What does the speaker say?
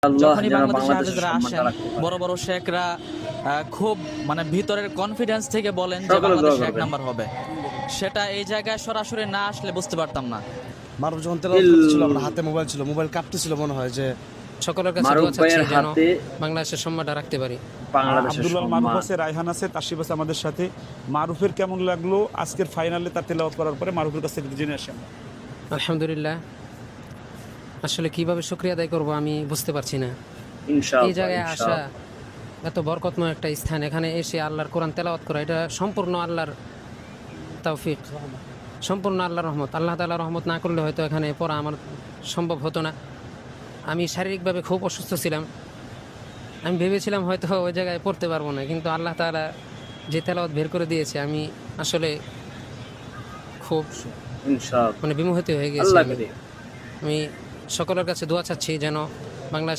আল্লাহ যখনই যেন বাংলাদেশে বাংলাদেশের হাফেজরা আসেন, সম্মানটা রাখতে পারে। বড় বড় শেখরা খুব মানে ভিতরের কনফিডেন্স থেকে বলেন যে সকলে দোয়া বাংলাদেশ এক করবেন। নাম্বার হবে। সেটা এই জায়গায় সরাসরি না আসলে বুঝতে পারতাম না। মারুফ যখন তেলাওয়াত করতেছিল, আমার হাতে মোবাইল ছিল, মোবাইল কাঁপতেছিল, মনে হয় যে সকলের কাছে মারুফ দোয়া চাচ্ছি ভাইয়ের যেন হাতে বাংলাদেশের সম্মানটা রাখতে পারি। বাংলাদেশের আব্দুল্লাহ মারুফ সম্মান। আছে, রায়হান আছে, তাশরিফ আছে আমাদের সাথে। মারুফের কেমন লাগলো আজকের ফাইনালে তার তেলাওয়াত করার পরে? মারুফের কাছ থেকে জেনে আসেন। আলহামদুলিল্লাহ, আসলে কিভাবে শুকরিয়া আদায় করব আমি বুঝতে পারছি না। এই ইনশাআল্লাহ জায়গায় আসা, ইনশাআল্লাহ। এত বরকতময় একটা স্থান, এখানে এসে আল্লাহর কোরআন তেলাওয়াত করা, এটা সম্পূর্ণ আল্লাহর তৌফিক, সম্পূর্ণ আল্লাহর রহমত। আল্লাহ তাআলার রহমত না করলে হয়তো এখানে পড়া আমার সম্ভব হতো না। আমি শারীরিকভাবে খুব অসুস্থ ছিলাম, আমি ভেবেছিলাম হয়তো ওই জায়গায় পড়তে পারবো না, কিন্তু আল্লাহ তাআলা যে তেলাওয়াত বের করে দিয়েছে, আমি আসলে খুব ইনশাআল্লাহ মানে বিমোহিত হয়ে গেছি। আল্লাহ করিম। আমি সকলের কাছে দোয়া চাচ্ছি যেন বাংলাদেশ